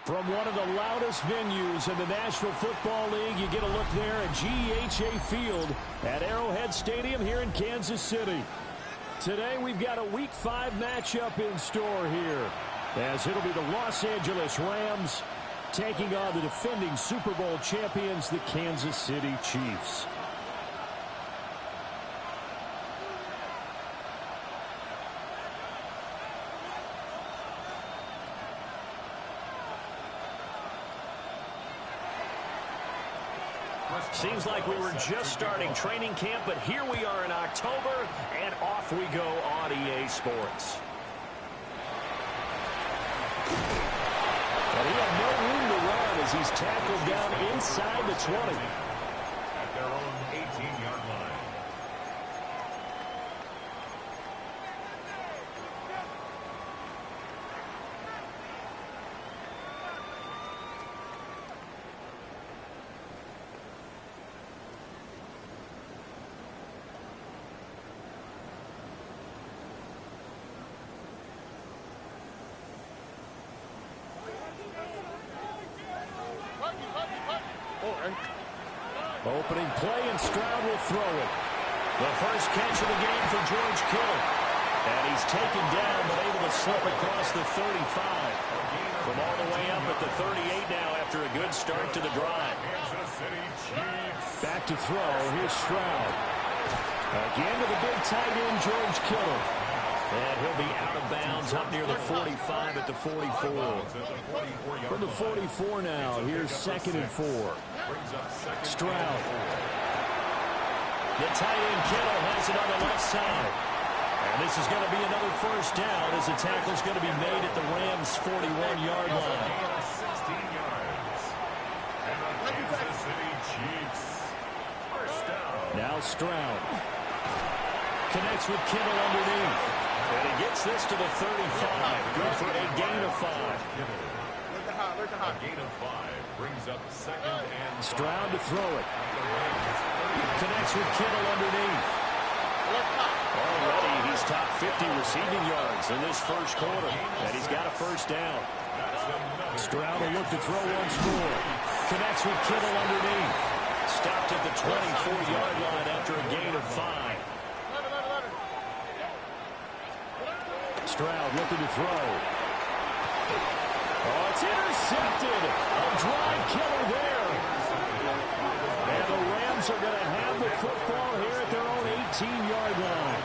From one of the loudest venues in the National Football League, you get a look there at GEHA Field at Arrowhead Stadium here in Kansas City. Today we've got a Week 5 matchup in store here, as it'll be the Los Angeles Rams taking on the defending Super Bowl champions, the Kansas City Chiefs. Seems like we were just starting training camp, but here we are in October, and off we go on EA Sports. And he had no room to run as he's tackled down inside the 20. At their own 18-yard line. Opening play, and Stroud will throw it. The first catch of the game for George Kittle. And he's taken down, but able to slip across the 35. From all the way up at the 38 now after a good start to the drive. Back to throw. Here's Stroud. Again to the big tight end, George Kittle. And he'll be out of bounds up near the 45 at the 44. From the 44 now, here's 2nd and 4. Stroud. The tight end Kittle has it on the left side. And this is going to be another first down as the tackle's going to be made at the Rams' 41-yard line. Now Stroud connects with Kittle underneath. And he gets this to the 35. Good for a gain of 5. A gain of 5 brings up 2nd and Stroud to throw it. Connects with Kittle underneath. Already he's top 50 receiving yards in this first quarter. And he's got a first down. Stroud will look to throw once more. Connects with Kittle underneath. Stopped at the 24-yard line after a gain of 5. Stroud looking to throw. Oh, it's intercepted. A drive killer there. And the Rams are going to have the football here at their own 18-yard line.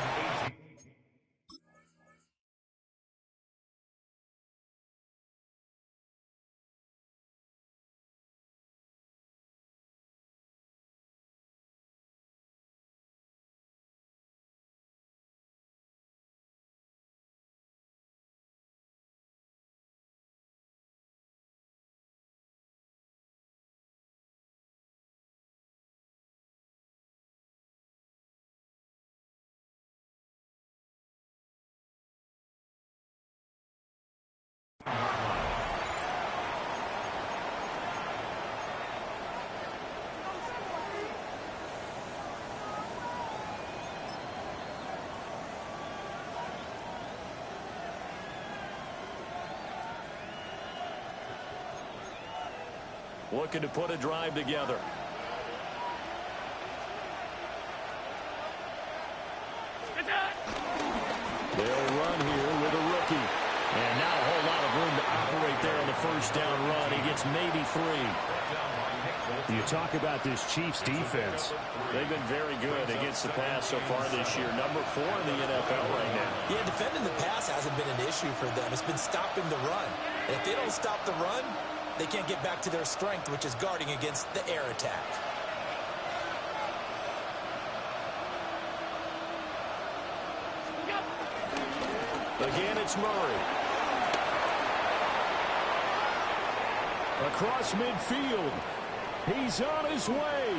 Looking to put a drive together. They'll run here with a rookie. And not a whole lot of room to operate there on the first down run. He gets maybe 3. You talk about this Chiefs defense. They've been very good against the pass so far this year. Number 4 in the NFL right now. Yeah, defending the pass hasn't been an issue for them. It's been stopping the run. And if they don't stop the run, they can't get back to their strength, which is guarding against the air attack. Again, it's Murray. Across midfield. He's on his way.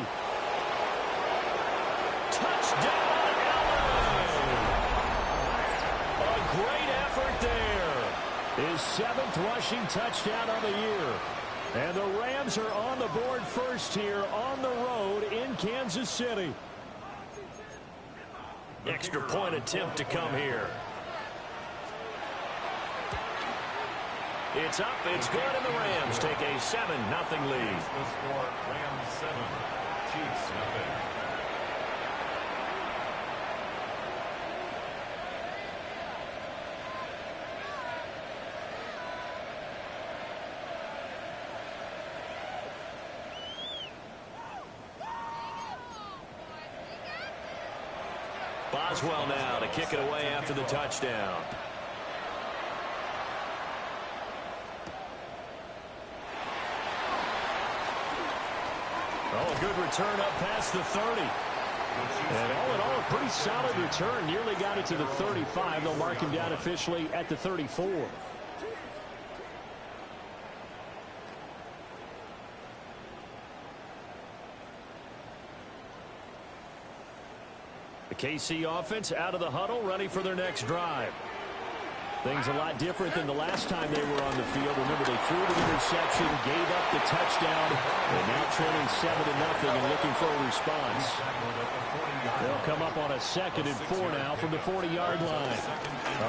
Touchdown, LA! A great effort there. His 7th rushing touchdown of the year. And the Rams are on the board first here on the road in Kansas City. Extra point attempt to come here. It's up, it's good, and the Rams take a 7-0 lead. The score, Rams 7, Chiefs nothing. Boswell now to kick it away after the touchdown. Oh, a good return up past the 30. And all in all, a pretty solid return. Nearly got it to the 35. They'll mark him down officially at the 34. The KC offense out of the huddle, ready for their next drive. Things a lot different than the last time they were on the field. Remember, they threw the interception, gave up the touchdown, and now trailing 7-0 and looking for a response. They'll come up on a 2nd and 4 now from the 40-yard line.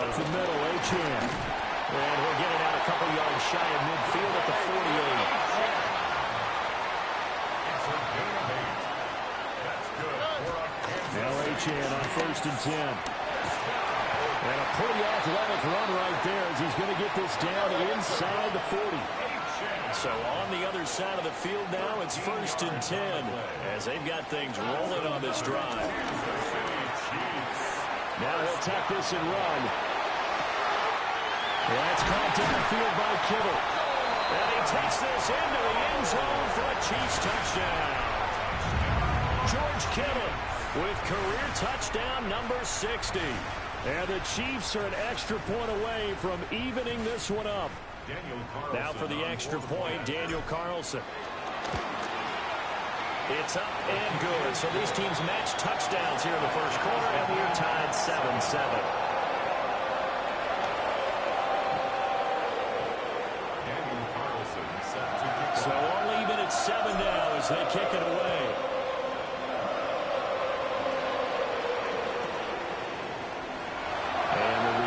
Up the middle, Achane. And he'll get it out a couple yards shy of midfield at the 48. Now Achane on 1st and 10. And a pretty athletic run right there as he's going to get this down inside the 40. So on the other side of the field now, it's 1st and 10 as they've got things rolling on this drive. Now he'll tack this and run. That's caught downfield by Kittle. And he takes this into the end zone for a Chiefs touchdown. George Kittle with career touchdown number 60. And the Chiefs are an extra point away from evening this one up. Now for the extra point, Daniel Carlson. It's up and good. So these teams match touchdowns here in the first quarter, and we're tied 7-7. So all even at 7 now as they kick it away.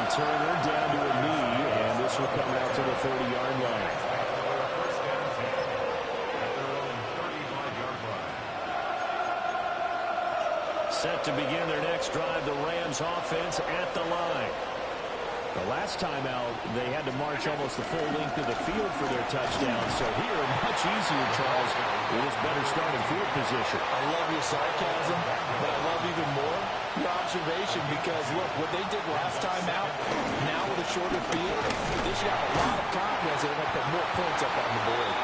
Turner down to a knee, and this will come out to the 30-yard line. Set to begin their next drive, the Rams offense at the line. The last time out, they had to march almost the full length of the field for their touchdown. So here, much easier, Charles, with this better starting field position. I love your sarcasm, but I love even more your observation because, look, what they did last time out, now with a shorter field, they should have a lot of confidence they're going to put more points up on the board.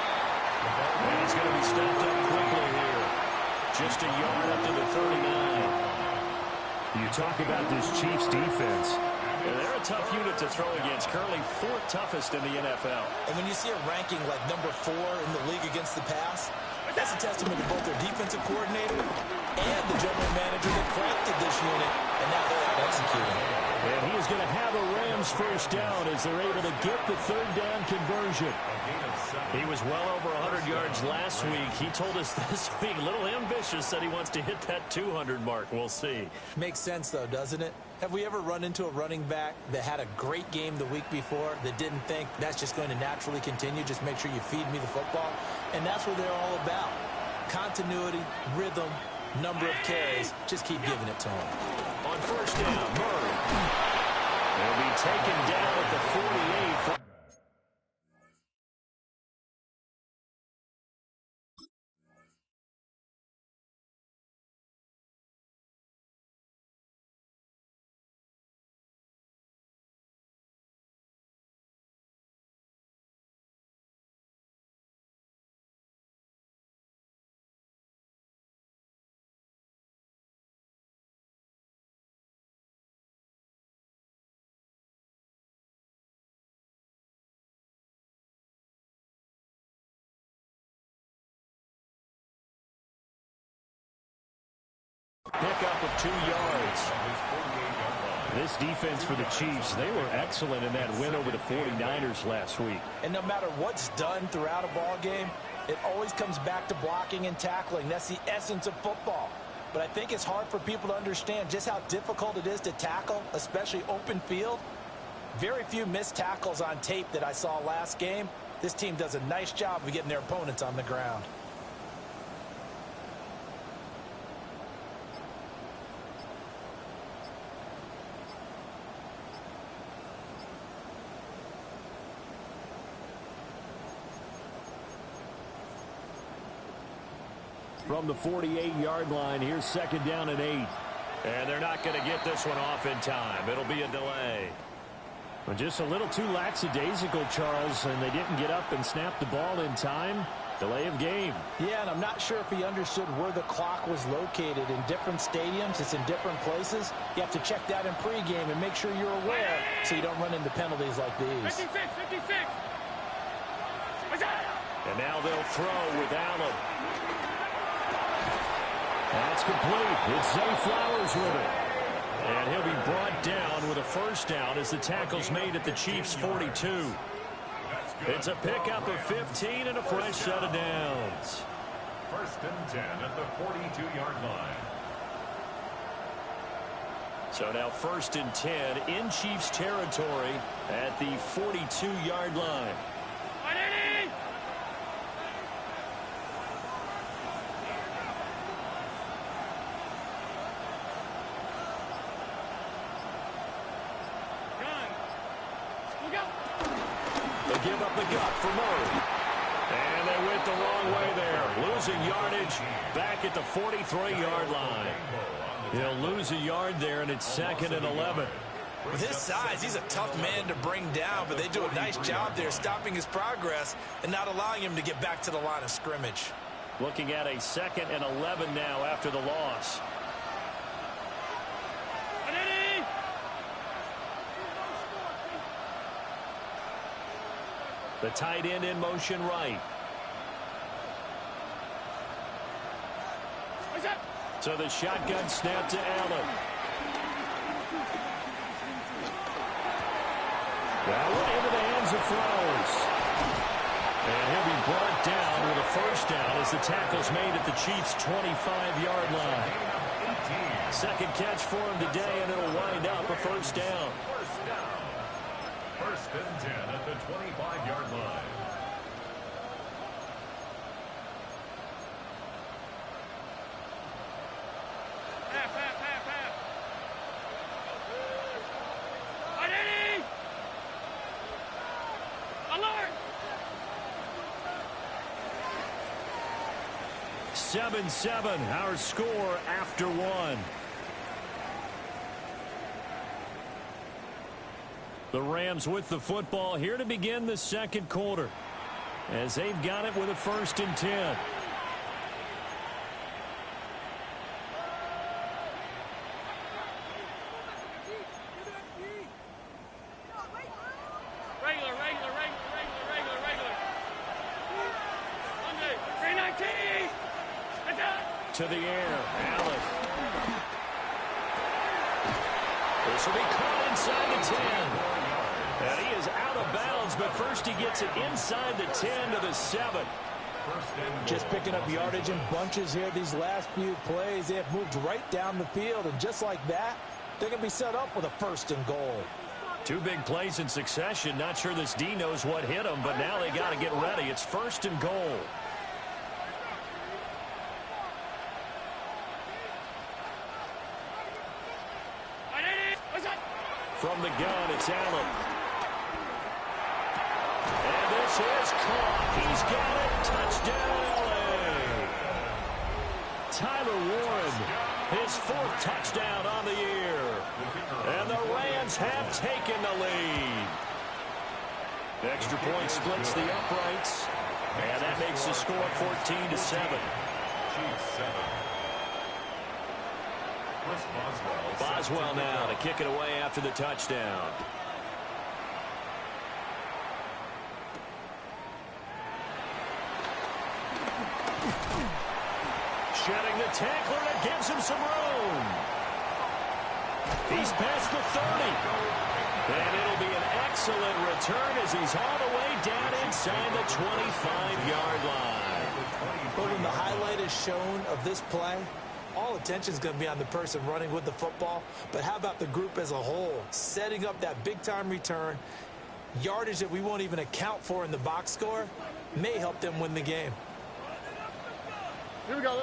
And he's going to be stopped up quickly here. Just a yard up to the 39. You talk about this Chiefs defense. And they're a tough unit to throw against, currently 4th toughest in the NFL. And when you see a ranking like number 4 in the league against the pass, that's a testament to both their defensive coordinator and the general manager that crafted this unit, and now they're out executing. And he is going to have a Rams first down as they're able to get the 3rd down conversion. He was well over 100 yards last week. He told us this week, a little ambitious, said he wants to hit that 200 mark. We'll see. Makes sense, though, doesn't it? Have we ever run into a running back that had a great game the week before that didn't think that's just going to naturally continue? Just make sure you feed me the football. And that's what they're all about. Continuity, rhythm, number of carries. Just keep giving it to him. On 1st down, Murray. They'll be taken down at the 48. Pickup of 2 yards. This defense for the Chiefs, they were excellent in that win over the 49ers last week. And no matter what's done throughout a ball game, it always comes back to blocking and tackling. That's the essence of football. But I think it's hard for people to understand just how difficult it is to tackle, especially open field. Very few missed tackles on tape that I saw last game. This team does a nice job of getting their opponents on the ground. From the 48-yard line, here's 2nd down and 8. And they're not going to get this one off in time. It'll be a delay. Well, just a little too lackadaisical, Charles, and they didn't get up and snap the ball in time. Delay of game. Yeah, and I'm not sure if he understood where the clock was located. In different stadiums, it's in different places. You have to check that in pregame and make sure you're aware so you don't run into penalties like these. 56. And now they'll throw with Allen. That's complete. It's Zay Flowers with it. And he'll be brought down with a first down as the tackle's made at the Chiefs' 42. It's a pickup of 15 and a fresh set of downs. 1st and 10 at the 42-yard line. So now 1st and 10 in Chiefs territory at the 42-yard line. They give up the gut for Murray. And they went the wrong way there. Losing yardage back at the 43-yard line. He'll lose a yard there, and it's 2nd and 11. With his size, he's a tough man to bring down, but they do a nice job there stopping his progress and not allowing him to get back to the line of scrimmage. Looking at a 2nd and 11 now after the loss. The tight end in motion right. So the shotgun snap to Allen. That one into the hands of Flowers. And he'll be brought down with a first down as the tackle's made at the Chiefs' 25-yard line. 2nd catch for him today, and it'll wind up a first down. 1st and 10 at the 25-yard line. Alert! 7-7, our score after one. The Rams with the football here to begin the 2nd quarter as they've got it with a 1st and 10. Regular. 319. To the air, Allen. This will be caught inside the 10. And he is out of bounds, but first he gets it inside the 10 to the 7. Just picking up yardage in bunches here these last few plays. They have moved right down the field, and just like that, they're going to be set up with a 1st and goal. 2 big plays in succession. Not sure this D knows what hit him, but now they got to get ready. It's 1st and goal. From the gun, it's Allen. And this is caught. He's got it. Touchdown, L.A. Tyler Warren, his 4th touchdown on the year. And the Rams have taken the lead. Extra point splits the uprights. And that makes the score 14-7. Chiefs 7. Boswell now to kick it away after the touchdown. Shedding the tackler, that gives him some room. He's past the 30. And it'll be an excellent return as he's all the way down inside the 25-yard line. But when the highlight is shown of this play, all attention is going to be on the person running with the football. But how about the group as a whole? Setting up that big-time return, yardage that we won't even account for in the box score, may help them win the game. Here we go.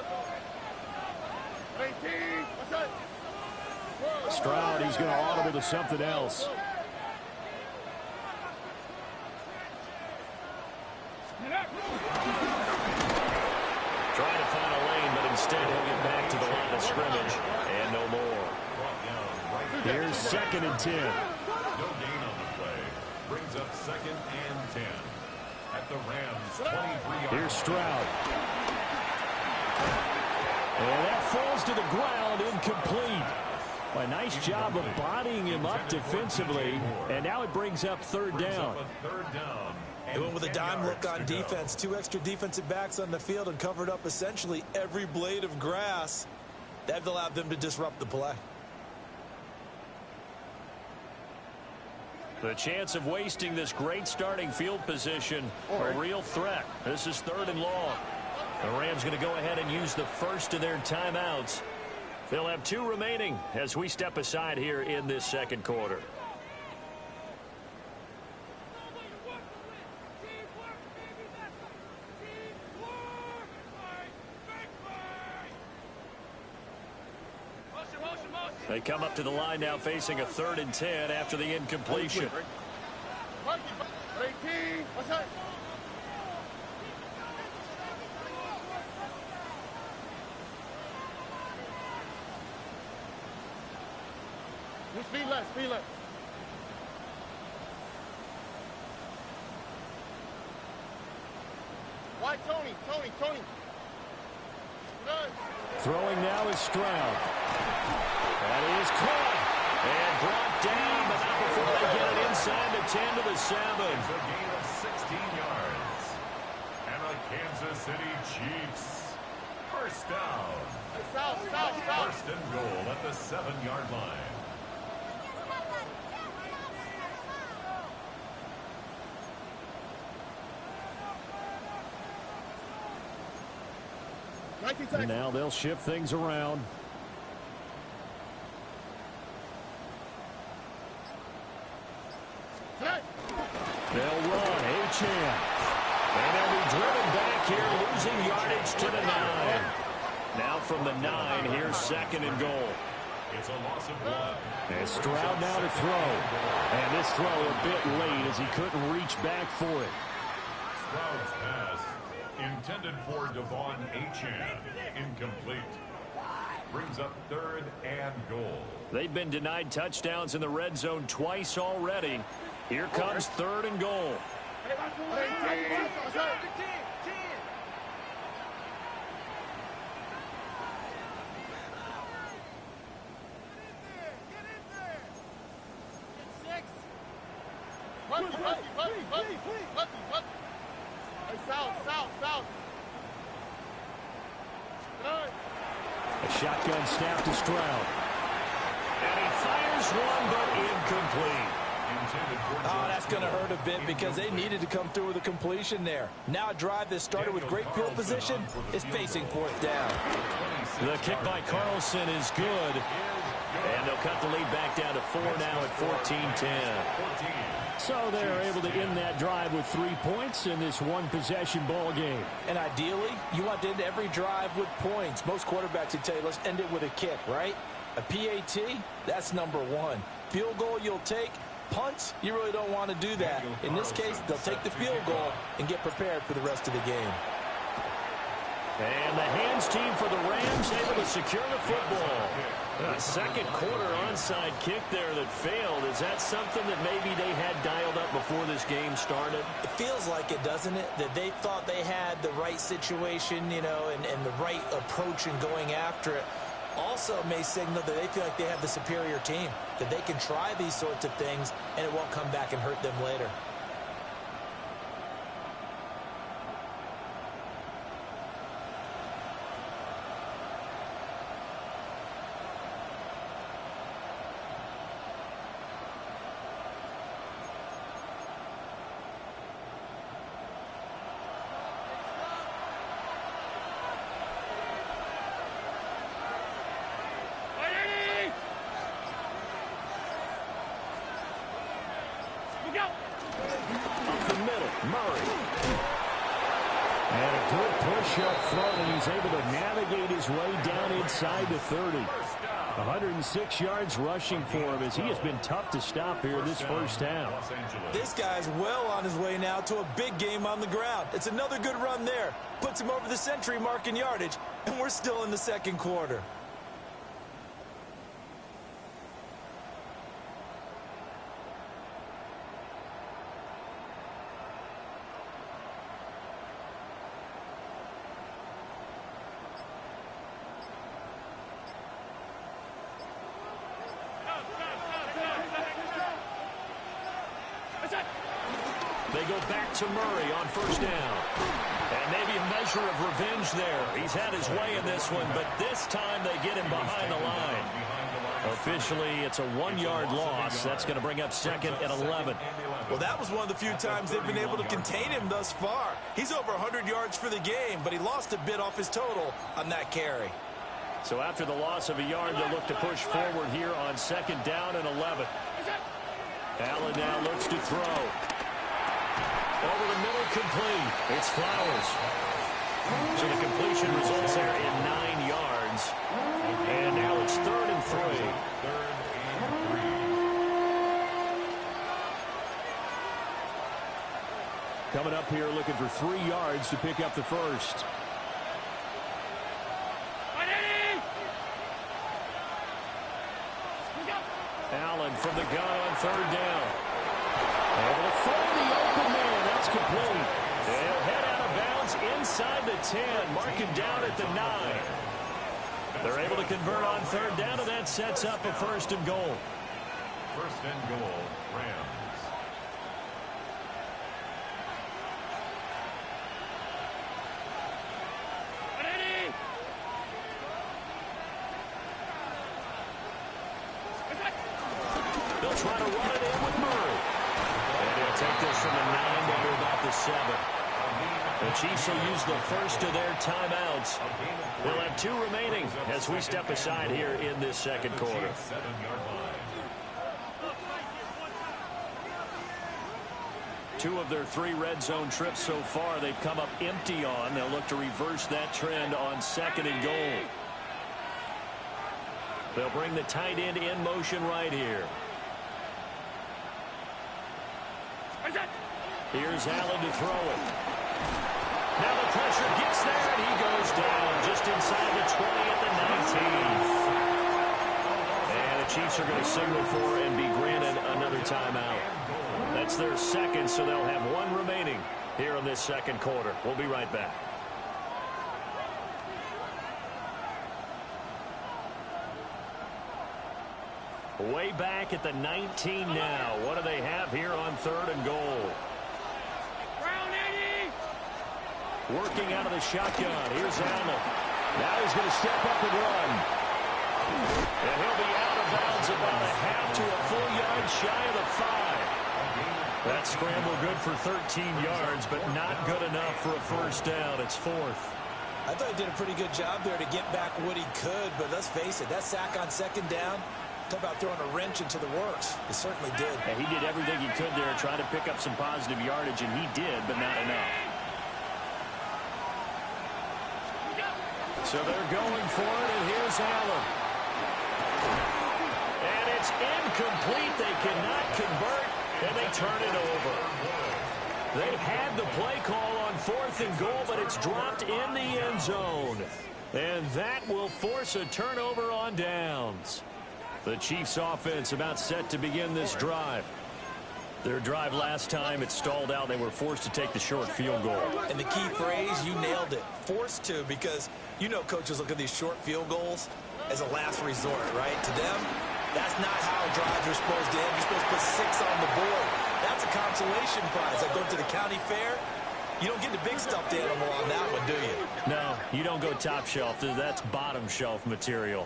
Stroud, he's going to audible to something else. Trying to find a lane, but instead he'll get back to the line of scrimmage and no more. Here's 2nd and 10. No gain on the play. Brings up 2nd and 10. At the Rams, 23-yard. Here's Stroud. And that falls to the ground, incomplete. A nice job of bodying him up defensively, and now it brings up 3rd down. They went with a dime look on defense. 2 extra defensive backs on the field and covered up essentially every blade of grass. That allowed them to disrupt the play. The chance of wasting this great starting field position, a real threat. This is 3rd and long. The Rams going to go ahead and use the first of their timeouts. They'll have 2 remaining as we step aside here in this 2nd quarter. They come up to the line now facing a 3rd and 10 after the incompletion. Speed left. Why, Tony? Good. Throwing now is Stroud. That is caught and brought down, but not before they get it inside the 10 to the 7. It's a gain of 16 yards. And the Kansas City Chiefs. First down. Stop. 1st and goal at the 7-yard line. And now they'll shift things around. They'll run. Achane. And they'll be driven back here, losing yardage to the 9. Now from the 9, here's 2nd and goal. It's a loss of 1. And Stroud now to throw. And this throw a bit late as he couldn't reach back for it. Stroud's pass intended for Devon Achane. Incomplete. Brings up 3rd and goal. They've been denied touchdowns in the red zone twice already. Here comes 3rd and goal. South. A shotgun snap to Stroud. And he fires one, but incomplete. Oh, that's going to hurt a bit because they needed to come through with a completion there. Now a drive that started with great field position is facing 4th down. The kick by Carlson is good. And they'll cut the lead back down to 4 now at 14-10. So they're able to end that drive with 3 points in this one-possession ball game. And ideally, you want to end every drive with points. Most quarterbacks would tell you, let's end it with a kick, right? A PAT, that's number 1. Field goal you'll take. Punts, you really don't want to do that. In this case, they'll take the field goal and get prepared for the rest of the game. And the hands team for the Rams able to secure the football. A 2nd quarter onside kick there that failed. Is that something that maybe they had dialed up before this game started? It feels like it, doesn't it? That they thought they had the right situation, you know, and the right approach in going after it. Also may signal that they feel like they have the superior team, that they can try these sorts of things and it won't come back and hurt them later. Good push up front, and he's able to navigate his way down inside the 30. 106 yards rushing for him as he has been tough to stop here this first half. This guy's well on his way now to a big game on the ground. It's another good run there. Puts him over the century mark in yardage, and we're still in the second quarter. They go back to Murray on first down. And maybe a measure of revenge there. He's had his way in this one, but this time they get him behind the line. Officially, it's a 1-yard loss. That's going to bring up second and 11. Well, that was one of the few times they've been able to contain him thus far. He's over 100 yards for the game, but he lost a bit off his total on that carry. So after the loss of a yard, they'll look to push forward here on second down and 11. Allen now looks to throw. Over the middle, complete. It's Flowers. So the completion results there in 9 yards. And now it's 3rd and 3. Coming up here looking for 3 yards to pick up the first. Allen from the gun on 3rd down. Able to find the open man. That's complete. They'll head out of bounds inside the 10. Marking down at the 9. They're able to convert on 3rd down, and that sets up a 1st and goal. 1st and goal, Rams. They'll try to run it in with Murray. And he'll take this from the 9 down to about the 7. The Chiefs will use the first of their timeouts. They'll have 2 remaining as we step aside here in this second quarter. 7-yard line. 2 of their 3 red zone trips so far they've come up empty on. They'll look to reverse that trend on 2nd and goal. They'll bring the tight end in motion right here. Here's Allen to throw it. Now the pressure gets there, and he goes down just inside the 20 at the 19. And the Chiefs are going to signal for and be granted another timeout. That's their 2nd, so they'll have 1 remaining here in this second quarter. We'll be right back. Way back at the 19 now. What do they have here on 3rd and goal? Working out of the shotgun. Here's Allen. Now he's going to step up and run. And he'll be out of bounds about a half to a full yard shy of the 5. That scramble good for 13 yards, but not good enough for a 1st down. It's 4th. I thought he did a pretty good job there to get back what he could, but let's face it, that sack on 2nd down, talk about throwing a wrench into the works. It certainly did. And he did everything he could there, trying to pick up some positive yardage, and he did, but not enough. So they're going for it, and here's Allen. And it's incomplete. They cannot convert, and they turn it over. They had the play call on 4th and goal, but it's dropped in the end zone. And that will force a turnover on downs. The Chiefs offense about set to begin this drive. Their drive last time, it stalled out. They were forced to take the short field goal. And the key phrase, you nailed it, forced to, because you know coaches look at these short field goals as a last resort, right? To them, that's not how drives are supposed to end. You're supposed to put 6 on the board. That's a consolation prize. Like going to the county fair, you don't get the big stuffed animal on that one, do you? No, you don't go top shelf. That's bottom shelf material.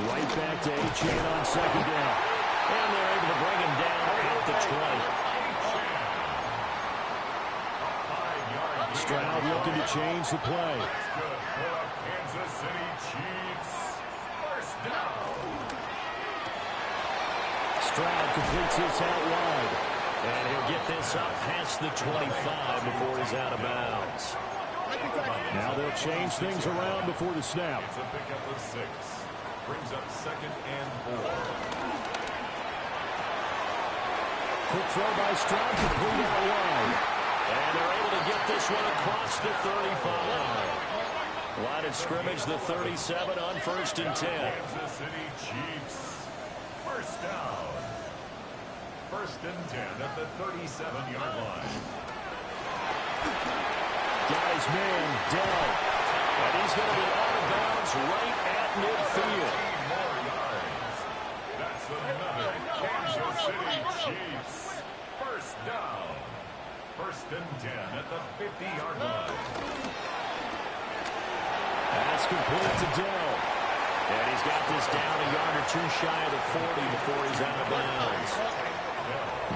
Right back to Achane on 2nd down. And they're able to bring him down at the 20. Stroud looking to change the play. Good for the Kansas City Chiefs. 1st down. Stroud completes this out wide. And he'll get this up past the 25 before he's out of bounds. Now they'll change things around before the snap. It's a pickup of 6. Brings up 2nd and 4. Quick throw by Stroud, complete out wide. And they're able to get this one across the 35. Line of scrimmage, the 37 on 1st and 10. Kansas City Chiefs. First down. 1st and 10 at the 37-yard line. Guys, man, down. And he's going to be out of bounds right at midfield. 3 more yards. That's another Kansas City Chiefs. First down. 1st and 10 at the 50-yard line. That's complete to Dell. And he's got this down a yard or 2 shy of the 40 before he's out of bounds.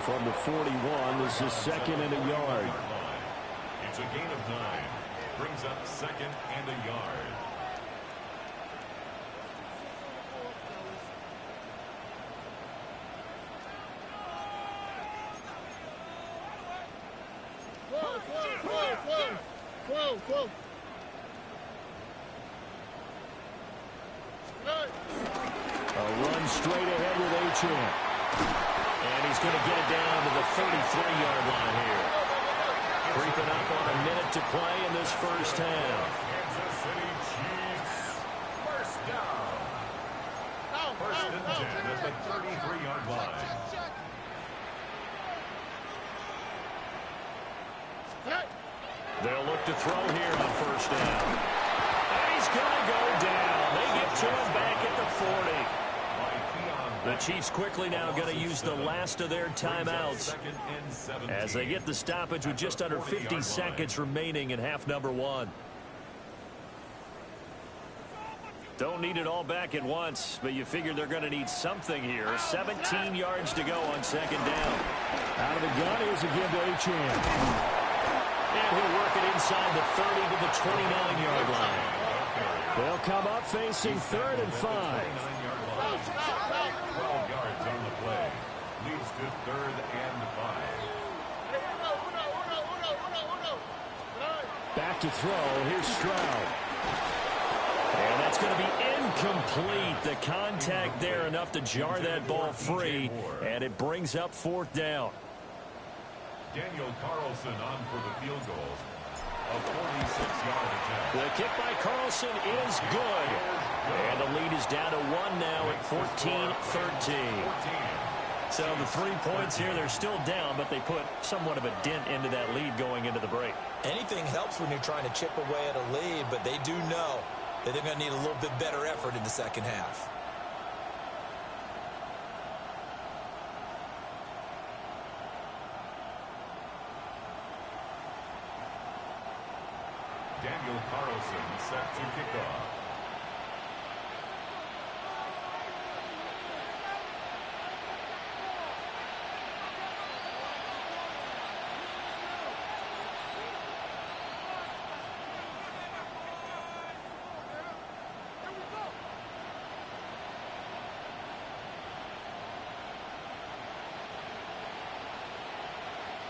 From the 41, this is 2nd and a yard. It's a gain of 9. Brings up 2nd and a yard. Whoa. A run straight ahead with Achane. And he's going to get it down to the 33-yard line here. Creeping up on a minute to play in this first half. Kansas City Chiefs. First down. 1st and 10 at the 33-yard line. They'll look to throw here on 1st down. And he's going to go down. They get to him back at the 40. The Chiefs quickly now going to use the last of their timeouts as they get the stoppage with just under 50 seconds remaining in half number 1. Don't need it all back at once, but you figure they're going to need something here. 17 yards to go on 2nd down. Out of the gun, here's a give to Achane. And he'll work it inside the 30 to the 29-yard line. They'll come up facing 3rd and 5. 12 yards on the play. Leads to 3rd and 5. Back to throw. Here's Stroud. And that's going to be incomplete. The contact there enough to jar that ball free. And it brings up 4th down. Daniel Carlson on for the field goal. A 46-yard attempt. The kick by Carlson is good. And the lead is down to 1 now at 14-13. So the 3 points here, they're still down, but they put somewhat of a dent into that lead going into the break. Anything helps when you're trying to chip away at a lead, but they do know that they're going to need a little bit better effort in the second half. Daniel Carlson set to kick off.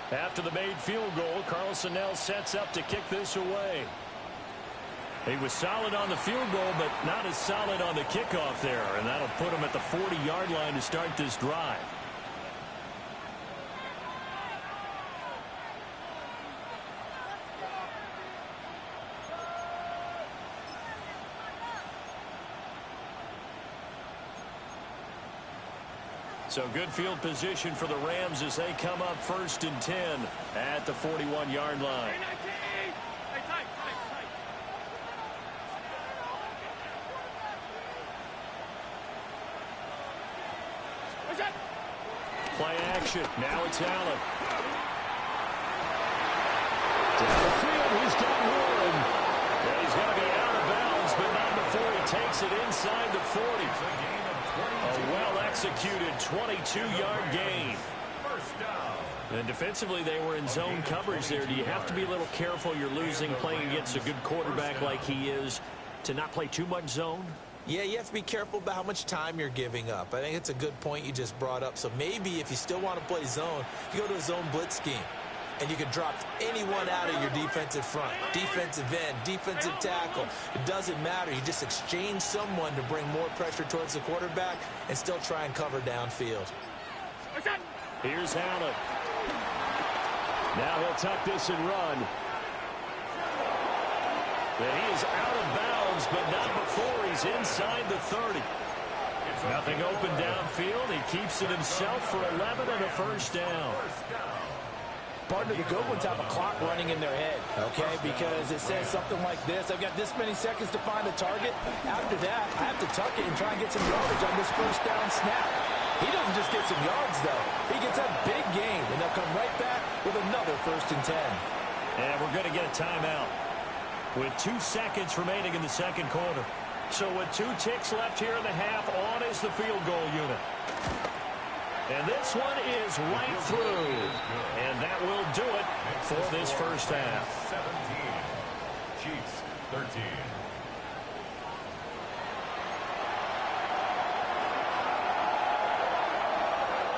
After the made field goal, Carlson now sets up to kick this away. He was solid on the field goal, but not as solid on the kickoff there, and that'll put him at the 40-yard line to start this drive. So good field position for the Rams as they come up 1st and 10 at the 41-yard line. Play action. Now it's Allen. Down the field, he's got one. And he's going to be out of bounds, but not before he takes it inside the 40. A well-executed 22-yard gain. And defensively, they were in zone coverage there. Do you have to be a little careful? You're losing playing against a good quarterback like he is to not play too much zone? Yeah, you have to be careful about how much time you're giving up. I think it's a good point you just brought up. So maybe if you still want to play zone, you go to a zone blitz scheme. And you can drop anyone out of your defensive front, defensive end, defensive tackle. It doesn't matter. You just exchange someone to bring more pressure towards the quarterback and still try and cover downfield. Here's Allen. Now he'll tuck this and run. And he is out of bounds, but not before he's inside the 30. Nothing open downfield. He keeps it himself for 11 and a first down. Partner, the good ones have a clock running in their head, okay? Because it says something like this. I've got this many seconds to find a target. After that, I have to tuck it and try and get some yardage on this first down snap. He doesn't just get some yards, though. He gets a big gain, and they'll come right back with another 1st and 10. And we're going to get a timeout with 2 seconds remaining in the second quarter. So with 2 ticks left here in the half, on is the field goal unit. And this one is right through. And that will do it for this first half. 17. Chiefs 13.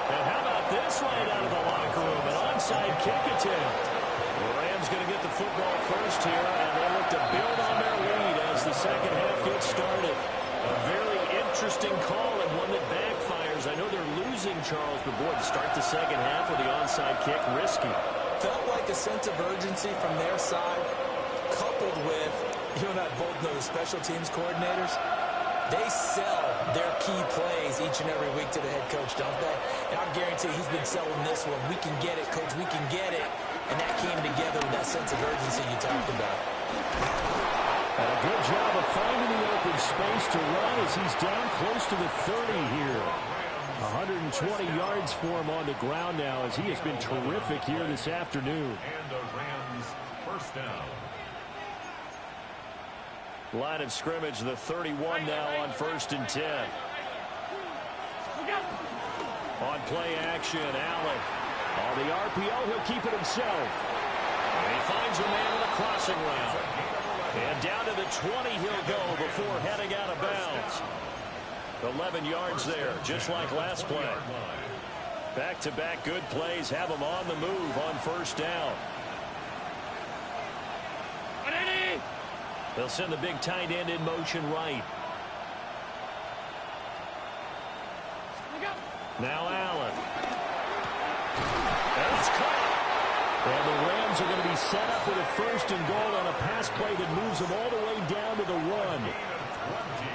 And how about this right out of the locker room? An onside kick attempt. The Rams going to get the football first here, and they look to build on their lead as the second half gets started. A very interesting call and one that backfires. I know they're losing, Charles, but boy, to start the second half with the onside kick, risky. Felt like a sense of urgency from their side, coupled with, you and I both know the special teams coordinators, they sell their key plays each and every week to the head coach, don't they? And I guarantee he's been selling this one. We can get it, coach, we can get it. And that came together with that sense of urgency you talked about. And a good job of finding the open space to run as he's down close to the 30 here. 120 yards for him on the ground now as he has been terrific here this afternoon. And the Rams first down. Line of scrimmage, the 31 now on 1st and 10. On play action, Allen. On the RPO, he'll keep it himself. And he finds a man in a crossing route. And down to the 20 he'll go before heading out of bounds. 11 yards there, just like last play. Back-to-back good plays have him on the move on first down. They'll send the big tight end in motion right. Now Allen. And it's caught. And the Rams are going to be set up with a 1st and goal on a pass play that moves them all the way down to the 1.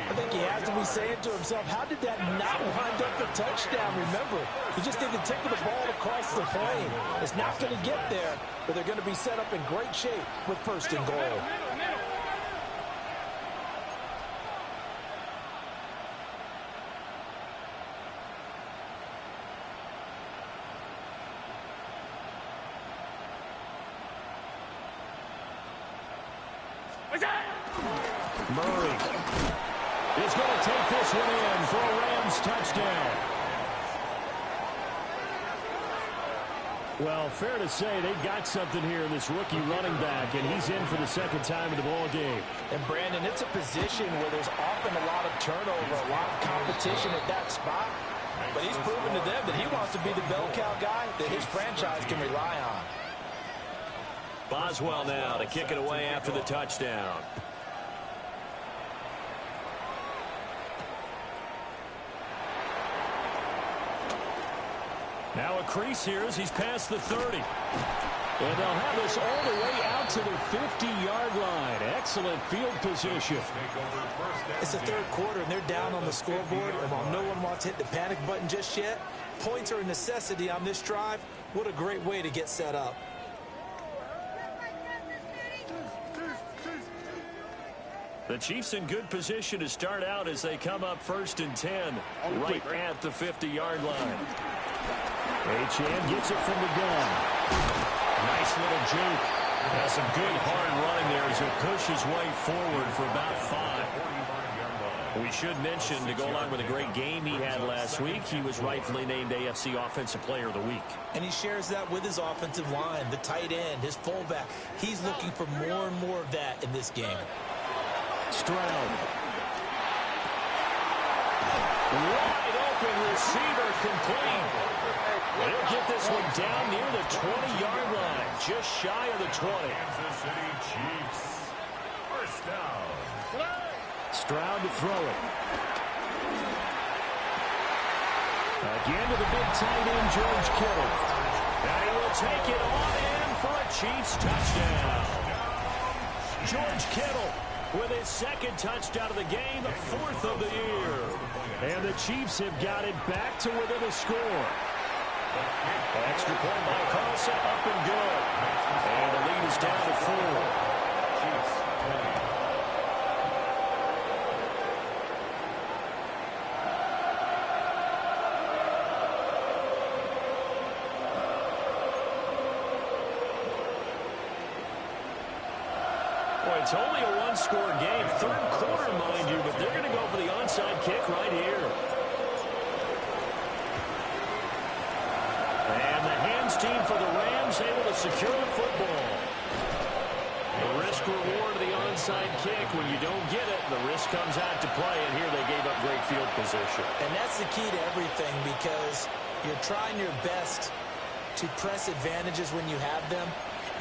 I think he has to be saying to himself, how did that not wind up a touchdown? Remember, he just did the tip of the ball across the plane. It's not going to get there, but they're going to be set up in great shape with 1st and goal. Murray is going to take this one in for a Rams touchdown. Well, fair to say they've got something here in this rookie running back, and he's in for the 2nd time in the ball game. And, Brandon, it's a position where there's often a lot of turnover, a lot of competition at that spot. But he's proven to them that he wants to be the bell cow guy that his franchise can rely on. Boswell now to kick it away after the touchdown. Now a crease here as he's past the 30. And they'll have this all the way out to the 50-yard line. Excellent field position. It's the 3rd quarter, and they're down on the scoreboard. And while no one wants to hit the panic button just yet, points are a necessity on this drive. What a great way to get set up. The Chiefs in good position to start out as they come up 1st and 10 right at the 50-yard line. Achane gets it from the gun. Nice little juke. Has some good hard running there as he'll push his way forward for about 5. We should mention, to go along with a great game he had last week, he was rightfully named AFC Offensive Player of the Week. And he shares that with his offensive line, the tight end, his fullback. He's looking for more and more of that in this game. Stroud. Wide open receiver complete. He'll get this one down near the 20-yard line, just shy of the 20. Kansas City Chiefs. First down. Stroud to throw it. Again to the big tight end, George Kittle. And he will take it on in for a Chiefs touchdown. George Kittle with his second touchdown of the game, the fourth of the year. And the Chiefs have got it back to within a score. Extra point by Carlson, up and good. And the lead is down to 4. Boy, it's only a one-score game. Third quarter, mind you, but they're going to go for the onside kick right here. And the hands team for the Rams able to secure the football. The risk-reward of the onside kick. When you don't get it, the risk comes out to play, and here they gave up great field position. And that's the key to everything, because you're trying your best to press advantages when you have them.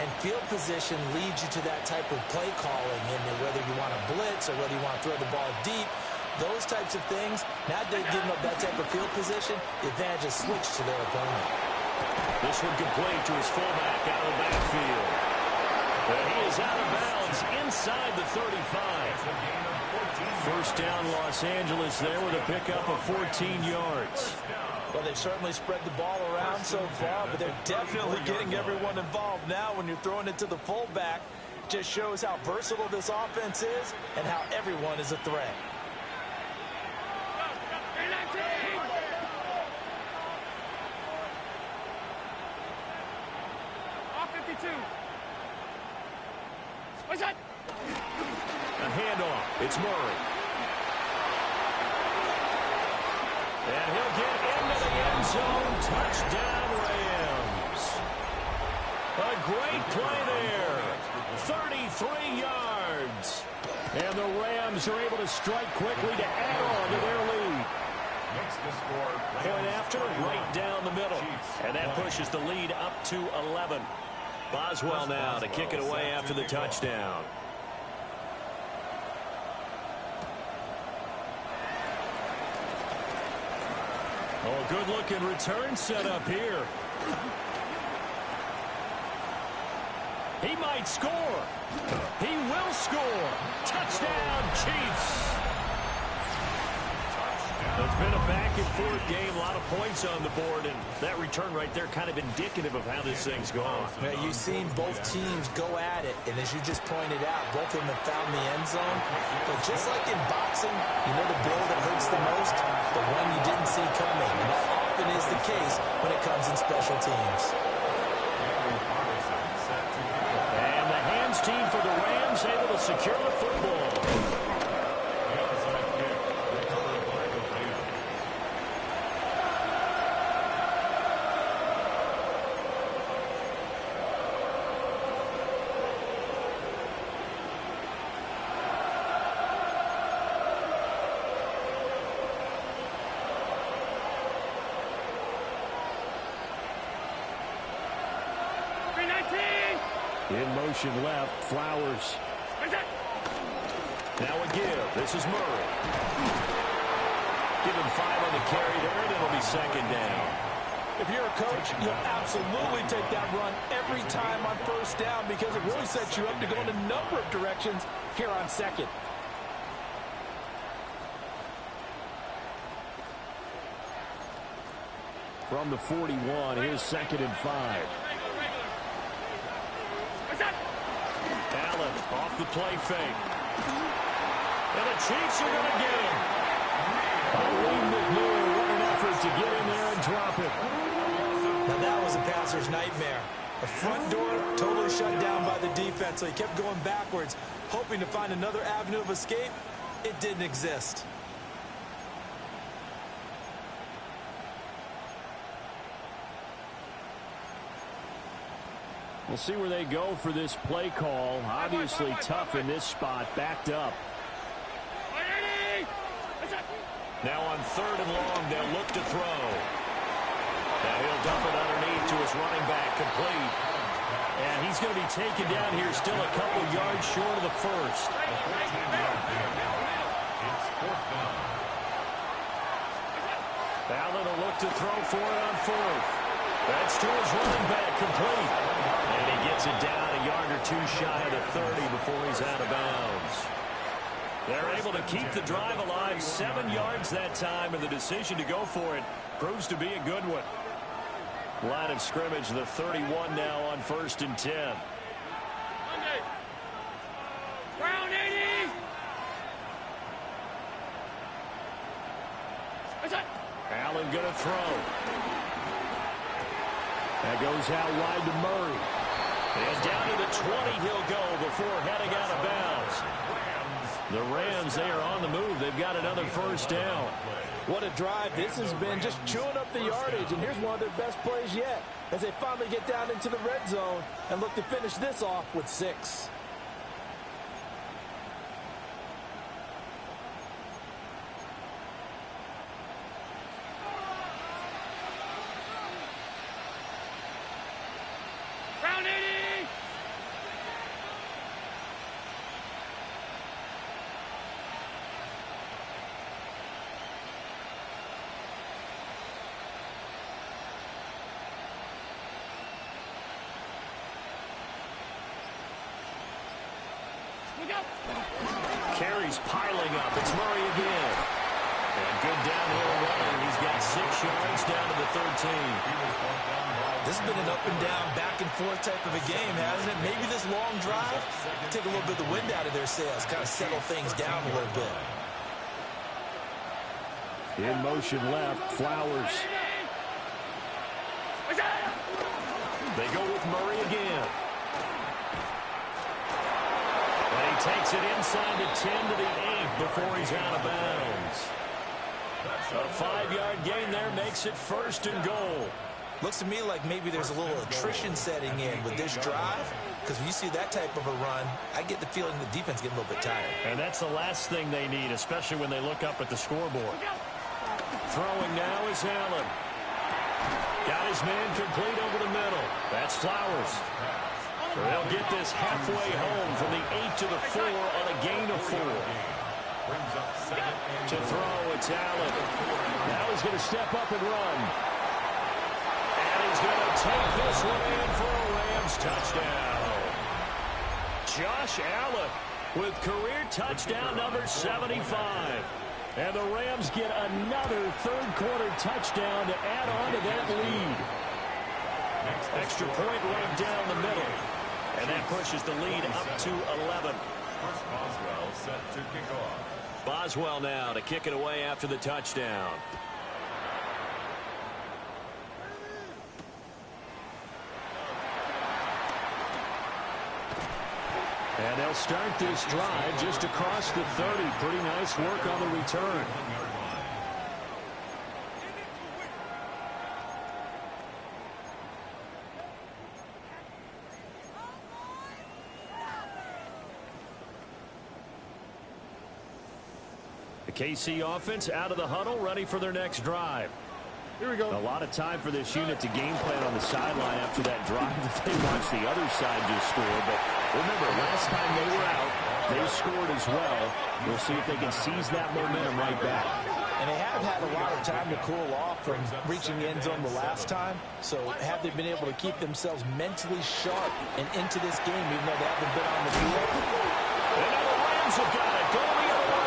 And field position leads you to that type of play calling, and whether you want to blitz or whether you want to throw the ball deep, those types of things. Now they're giving up that type of field position, the advantage is switched to their opponent. This one complete to his fullback out of the backfield. And he is out of bounds inside the 35. First down, Los Angeles there with a pickup of 14 yards. Well, they've certainly spread the ball around so far, but they're definitely getting everyone involved now. When you're throwing it to the fullback, just shows how versatile this offense is and how everyone is a threat. A handoff. It's Murray. And he'll get into the end zone. Touchdown, Rams. A great play there. 33 yards. And the Rams are able to strike quickly to add on to their lead. Point after, right down the middle. And that pushes the lead up to 11. Boswell now to kick it away after the touchdown. Oh, good-looking return set up here. He might score. He will score. Touchdown, Chiefs. It's been a back-and-forth game, a lot of points on the board, and that return right there kind of indicative of how this thing's gone. Now, you've seen both teams go at it, and as you just pointed out, both of them have found the end zone. But just like in boxing, you know the blow that hurts the most? The one you didn't see coming, and that often is the case when it comes in special teams. And the hands team for the Rams able to secure the football. In motion left, Flowers. Now a give. This is Murray. Give him 5 on the carry there, and it'll be second down. If you're a coach, you'll absolutely take that run every time on first down because it really sets you up to go in a number of directions here on second. From the 41, here's second and 5. Allen off the play fake. And the Chiefs are going to get him. Irene McNeil, what an effort to get in there and drop it. Now that was a passer's nightmare. The front door totally shut down by the defense, so he kept going backwards, hoping to find another avenue of escape. It didn't exist. We'll see where they go for this play call. Obviously tough in this spot, backed up. Now on 3rd and long, they'll look to throw. Now he'll dump it underneath to his running back, complete. And he's going to be taken down here, still a couple yards short of the first. It's 4th down. Allen will look to throw for it on 4th. That's to his running back, complete. And he gets it down a yard or two shy of the 30 before he's out of bounds. They're able to keep the drive alive, 7 yards that time, and the decision to go for it proves to be a good one. Line of scrimmage, the 31 now on 1st and 10. Brown 80. Allen going to throw. That goes out wide to Murray. And down to the 20 he'll go before heading out of bounds. The Rams, they are on the move. They've got another 1st down. What a drive this has been, just chewing up the yardage. And here's one of their best plays yet as they finally get down into the red zone and look to finish this off with 6. Brown 80. Carries piling up. It's Murray again. And good downhill running. He's got 6 yards down to the 13. This has been an up and down, back and forth type of a game, hasn't it? Maybe this long drive take a little bit of the wind out of their sails, kind of settle things down a little bit. In motion left, Flowers. They go with Murray again. And he takes it inside the 10 to the 8 before he's out of bounds. A 5-yard gain there makes it 1st and goal. Looks to me like maybe there's a little attrition setting in with this drive, because when you see that type of a run, I get the feeling the defense getting a little bit tired. And that's the last thing they need, especially when they look up at the scoreboard. Throwing now is Allen. Got his man complete over the middle. That's Flowers. They'll get this halfway home from the 8 to the 4 on a gain of 4. To throw, it's Allen. Now he's going to step up and run. And he's going to take this one in for a Rams touchdown. Josh Allen with career touchdown number 75. And the Rams get another third-quarter touchdown to add on to that lead. Extra point right down the middle. And that pushes the lead up to 11. First Boswell set to kick off. Boswell now to kick it away after the touchdown. And they'll start this drive just across the 30. Pretty nice work on the return. The KC offense out of the huddle, ready for their next drive. Here we go. A lot of time for this unit to game plan on the sideline after that drive that they watched the other side just score. But remember, last time they were out, they scored as well. We'll see if they can seize that momentum right back. And they have had a lot of time to cool off from reaching the end zone the last time. So have they been able to keep themselves mentally sharp and into this game, even though they haven't been on the field? And now the Rams have got it. Going the other way.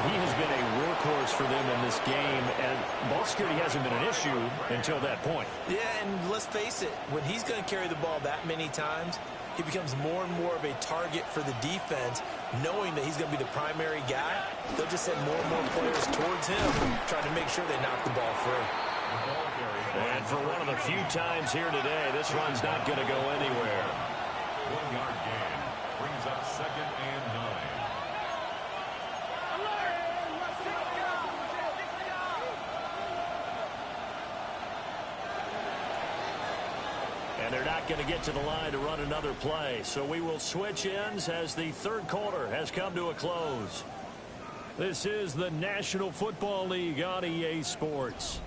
He has been a workhorse for them in this game, and ball security hasn't been an issue until that point. Yeah, and let's face it, when he's going to carry the ball that many times, he becomes more and more of a target for the defense, knowing that he's going to be the primary guy. They'll just send more and more players towards him, trying to make sure they knock the ball free. And for one of the few times here today, this run's not going to go anywhere. 1-yard gain brings up 2nd and 9. And they're not going to get to the line to run another play. So we will switch ends as the third quarter has come to a close. This is the National Football League on EA Sports.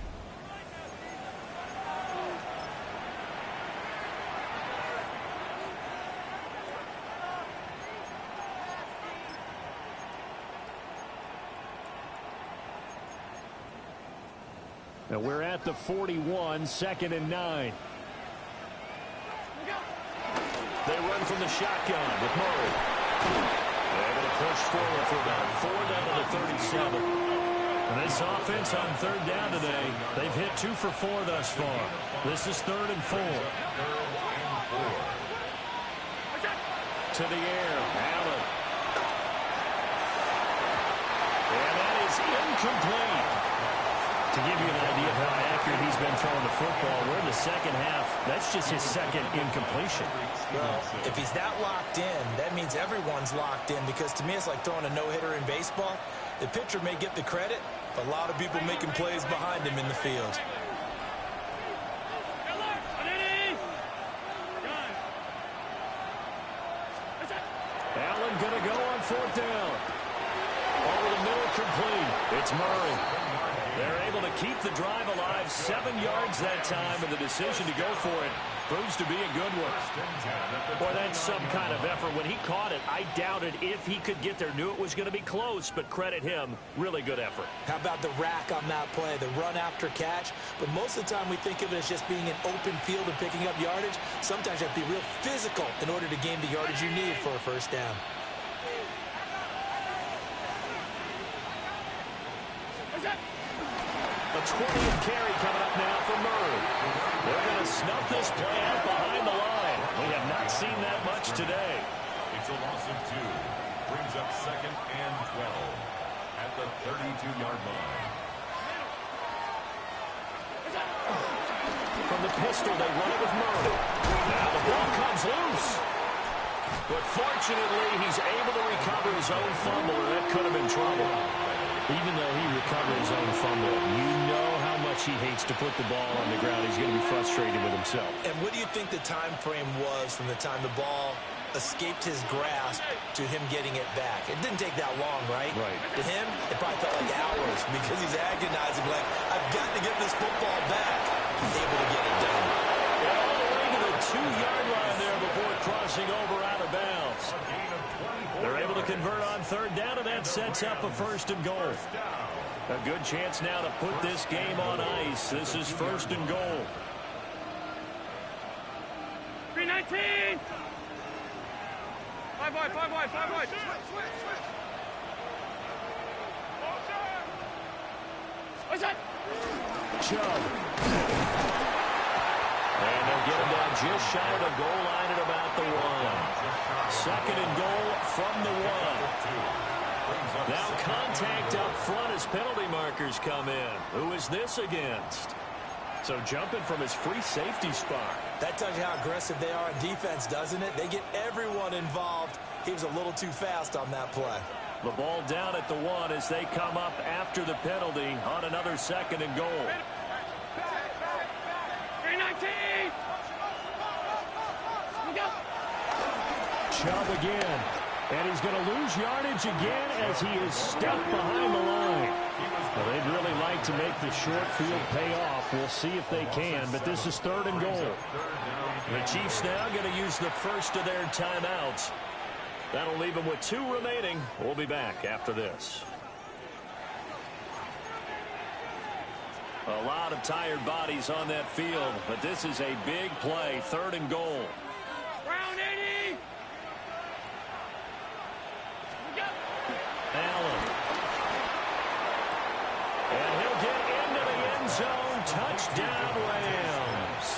Now we're at the 41, 2nd and 9. They run from the shotgun with Murray. They're able to push forward for about 4 down to the 37. And this offense on 3rd down today, they've hit 2 for 4 thus far. This is 3rd and 4. To the air, Allen. And that is incomplete. To give you an idea of how accurate he's been throwing the football, we're in the 2nd half. That's just his 2nd incompletion. Well, if he's that locked in, that means everyone's locked in, because to me it's like throwing a no-hitter in baseball. The pitcher may get the credit, but a lot of people making plays behind him in the field. Allen going to go on 4th down. Over the middle, complete. It's Murray. They're able to keep the drive alive, 7 yards that time, and the decision to go for it proves to be a good one. Boy, that's some kind of effort. When he caught it, I doubted if he could get there. Knew it was going to be close, but credit him. Really good effort. How about the rack on that play, the run after catch? But most of the time we think of it as just being an open field and picking up yardage. Sometimes you have to be real physical in order to gain the yardage you need for a 1st down. A 20th carry coming up now for Murray. They're going to snuff this play out behind the line. We have not seen that much today. It's a loss of 2. Brings up 2nd and 12 at the 32-yard line. From the pistol, they run it with Murray. Now the ball comes loose. But fortunately, he's able to recover his own fumble, or that could have been trouble. Even though he recovered his own fumble, you know how much he hates to put the ball on the ground. He's going to be frustrated with himself. And what do you think the time frame was from the time the ball escaped his grasp to him getting it back? It didn't take that long, right? Right. To him, it probably felt like hours, because he's agonizing, like, I've got to get this football back. He's able to get it done. And all the way to the 2-yard line there before crossing over out of bounds. They're able to convert on 3rd down, and that sets up a 1st and goal. A good chance now to put this game on ice. This is 1st and goal. 319! 5 wide, 5 wide, 5 wide. What's that? Chubb. And they'll get him down just shy of the goal line at about the 1. 2nd and goal from the 1. Now contact up front as penalty markers come in. Who is this against? So jumping from his free safety spot. That tells you how aggressive they are on defense, doesn't it? They get everyone involved. He was a little too fast on that play. The ball down at the 1 as they come up after the penalty on another 2nd and goal. 319! Chubb again. And he's going to lose yardage again as he is stepped behind the line. Well, they'd really like to make the short field pay off. We'll see if they can, but this is 3rd and goal. The Chiefs now going to use the first of their timeouts. That'll leave them with 2 remaining. We'll be back after this. A lot of tired bodies on that field, but this is a big play. 3rd and goal. Round 80! Allen. And he'll get into the end zone. Touchdown, Rams.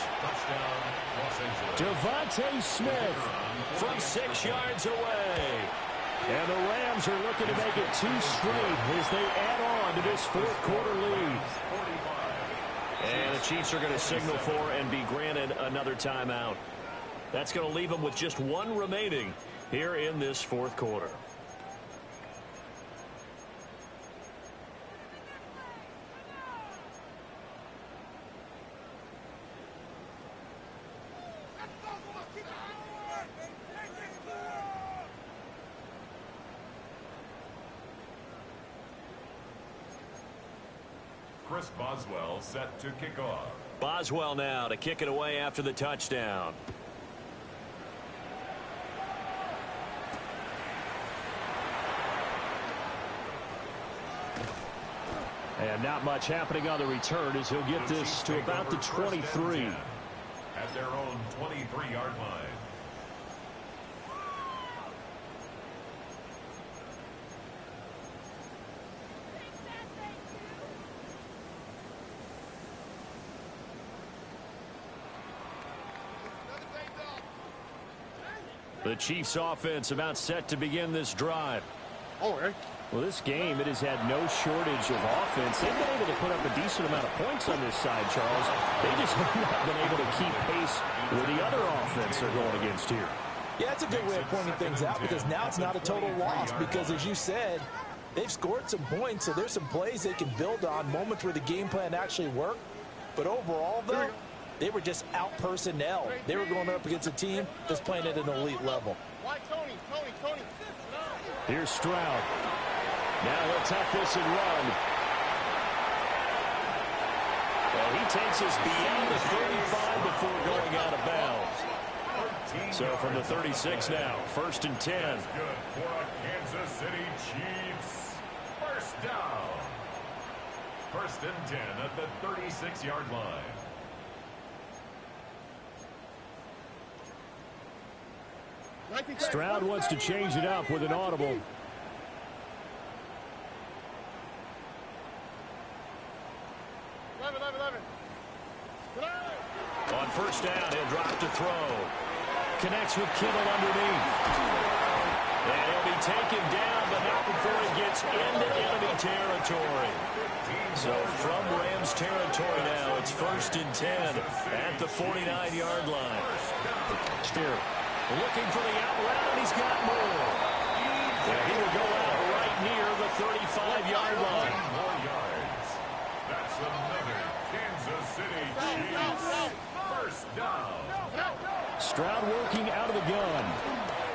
Devontae Smith from 6 yards away. And the Rams are looking to make it 2 straight as they add on to this 4th quarter lead. And the Chiefs are going to signal for and be granted another timeout. That's going to leave them with just 1 remaining here in this 4th quarter. Chris Boswell set to kick off. Boswell now to kick it away after the touchdown. And not much happening on the return as he'll get this to about the 23. At their own 23-yard line. The Chiefs offense about set to begin this drive. Well, this game, it has had no shortage of offense. They've been able to put up a decent amount of points on this side, Charles. They just have not been able to keep pace with the other offense they're going against here. Yeah, it's a good way of pointing things out because now it's not a total loss because, as you said, they've scored some points, so there's some plays they can build on, moments where the game plan actually worked. But overall, though, they were just out-personnel. They were going up against a team that's playing at an elite level. Tony. Here's Stroud. Now he'll tuck this and run. Well, he takes us beyond the 35 before going out of bounds. So from the 36 now, 1st and 10. That's good for a Kansas City Chiefs. First down. 1st and 10 at the 36-yard line. Stroud wants to change it up with an audible. On 1st down, he'll drop to throw. Connects with Kittle underneath. And he'll be taken down, but not before he gets into enemy territory. So from Rams territory now, it's 1st and 10 at the 49-yard line. Steer looking for the out route, and he's got more. And he will go out right near the 35-yard line. More yards. That's another Kansas City Chiefs. First down. Stroud working out of the gun.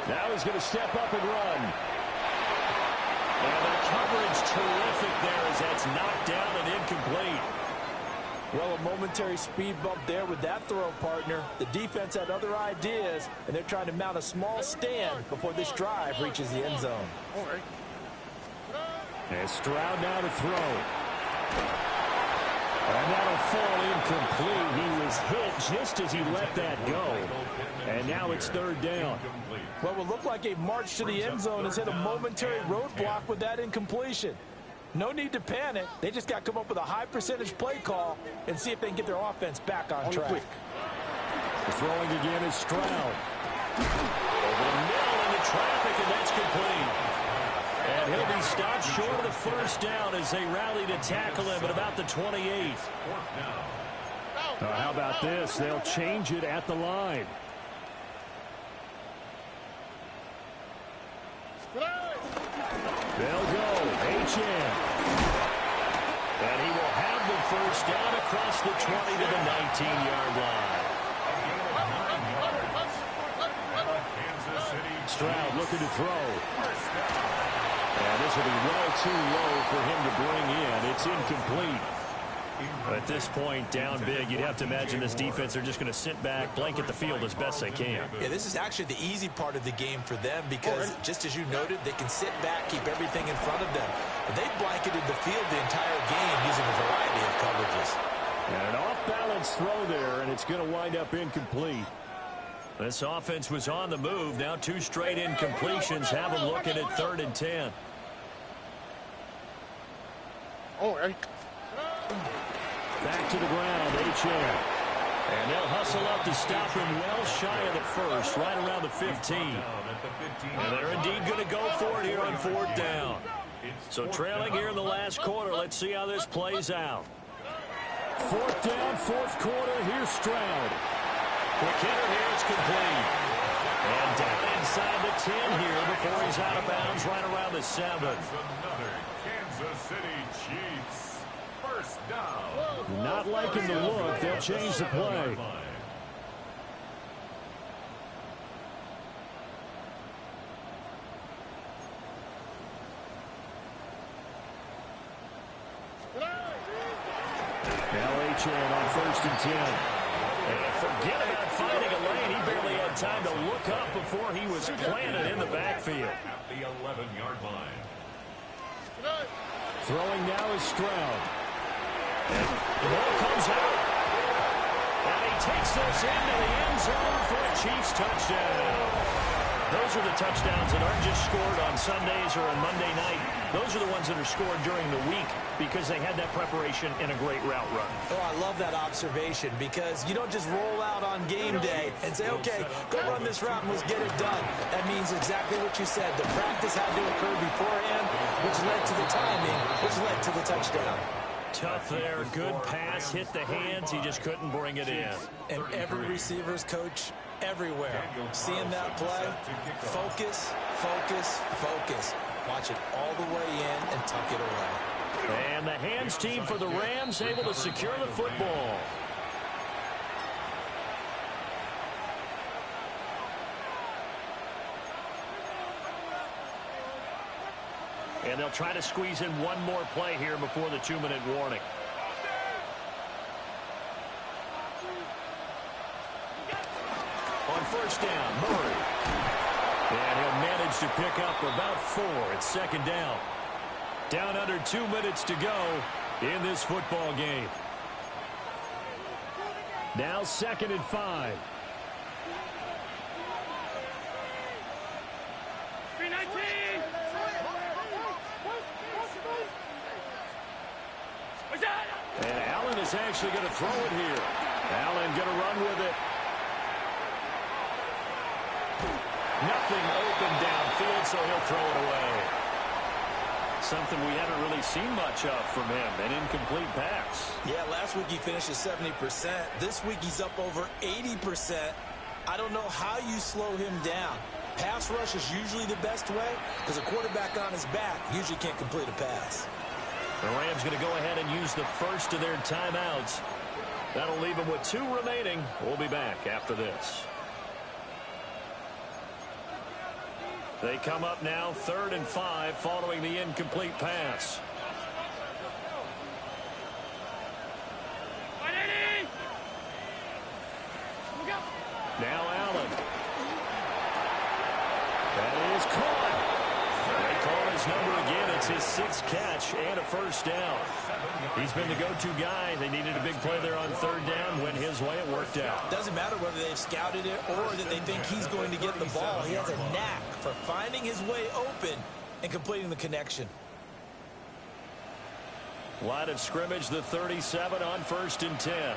Now he's going to step up and run. And the coverage terrific there as that's knocked down and incomplete. Well, a momentary speed bump there with that throw, partner. The defense had other ideas, and they're trying to mount a small stand before this drive reaches the end zone. And Stroud now to throw. And that'll fall incomplete. He was hit just as he let that go. And now it's 3rd down. What will look like a march to the end zone has hit a momentary roadblock with that incompletion. No need to panic. They just got to come up with a high percentage play call and see if they can get their offense back on track. The throwing again is Stroud. Over the middle into traffic, and that's complete. And he'll be stopped short of the 1st down as they rally to tackle him at about the 28th. How about this? They'll change it at the line. They'll go. H.M. And he will have the 1st down across the 20 to the 19-yard line. Stroud looking to throw. And this will be well too low for him to bring in. It's incomplete. At this point, down big, you'd have to imagine this defense, they're just going to sit back, blanket the field as best they can. Yeah, this is actually the easy part of the game for them because, just as you noted, they can sit back, keep everything in front of them. But they blanketed the field the entire game using a variety of coverages. And an off-balance throw there, and it's going to wind up incomplete. This offense was on the move. Now 2 straight incompletions have them looking at 3rd and 10. Back to the ground, H.M. And they'll hustle up to stop him well shy of the 1st, right around the 15. And they're indeed going to go for it here on 4th down. So trailing here in the last quarter, let's see how this plays out. 4th down, 4th quarter, here's Stroud. Quick hitter here, it's complete. And down inside the 10 here before he's out of bounds right around the 7. That's another Kansas City Chiefs. First down. Not liking the look. They'll change the play. catch in on 1st and 10. And forget about finding a lane. He barely had time to look up before he was planted in the backfield. At the 11-yard line. Throwing now is Stroud. And the ball comes out. And he takes this into the end zone for a Chiefs touchdown. Those are the touchdowns that aren't just scored on Sundays or on Monday night. Those are the ones that are scored during the week because they had that preparation and a great route run. Oh, I love that observation because you don't just roll out on game day and say, okay, go run this route and let's get it done. That means exactly what you said. The practice had to occur beforehand, which led to the timing, which led to the touchdown. Tough there. Good pass. Hit the hands. He just couldn't bring it in. And every receiver's coach everywhere. Seeing that play, focus, focus, focus. Watch it all the way in and tuck it away. And the hands team for the Rams able to secure the football. And they'll try to squeeze in one more play here before the 2-minute warning. On 1st down, Murray. And he'll manage to pick up about 4. It's 2nd down. Down under 2 minutes to go in this football game. Now 2nd and 5. And Allen is actually going to throw it here. Allen going to run with it. Nothing open downfield, so he'll throw it away. Something we haven't really seen much of from him, an incomplete pass. Yeah, last week he finished at 70%. This week he's up over 80%. I don't know how you slow him down. Pass rush is usually the best way because a quarterback on his back usually can't complete a pass. The Rams going to go ahead and use the first of their timeouts. That'll leave them with 2 remaining. We'll be back after this. They come up now 3rd and 5 following the incomplete pass. Now Allen. That is caught. They call his number again. It's his 6th catch and a 1st down. He's been the go-to guy. They needed a big play there on 3rd down. Went his way. It worked out. Doesn't matter whether they've scouted it or that they think he's going to get the ball. He has a knack for finding his way open and completing the connection. Line of scrimmage, the 37 on 1st and 10.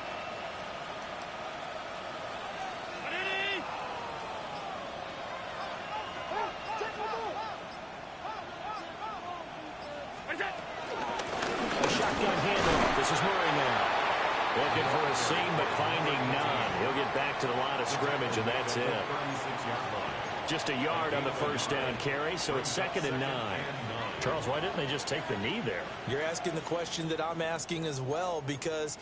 A shotgun handoff. This is Murray now. Looking for a seam, but finding none. He'll get back to the line of scrimmage, and that's it. Just a yard on the 1st down carry, so it's 2nd and 9. Charles, why didn't they just take the knee there? You're asking the question that I'm asking as well, because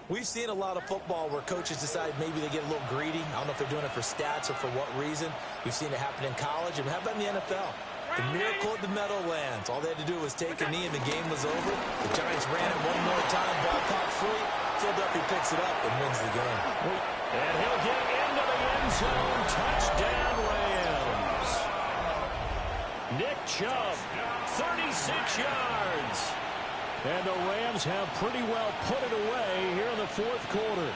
we've seen a lot of football where coaches decide maybe they get a little greedy. I don't know if they're doing it for stats or for what reason. We've seen it happen in college, and how about in the NFL? The miracle of the Meadowlands. All they had to do was take a knee, and the game was over. The Giants ran it one more time, ball caught free. Philadelphia picks it up and wins the game. And he'll get into the end zone. Touchdown, Rams. Nick Chubb, 36 yards. And the Rams have pretty well put it away here in the 4th quarter.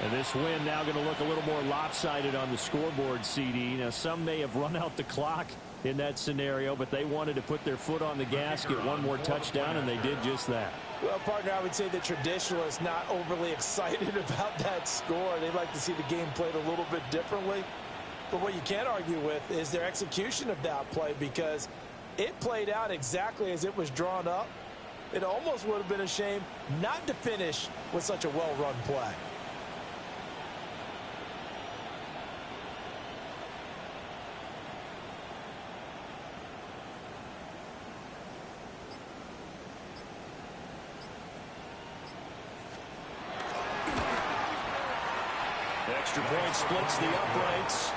And this win now going to look a little more lopsided on the scoreboard, CD. Now, some may have run out the clock in that scenario, but they wanted to put their foot on the gas, get one more touchdown, and they did just that. Well, partner, I would say the traditionalists not overly excited about that score. They'd like to see the game played a little bit differently. But what you can't argue with is their execution of that play, because it played out exactly as it was drawn up. It almost would have been a shame not to finish with such a well-run play. Extra point splits the uprights,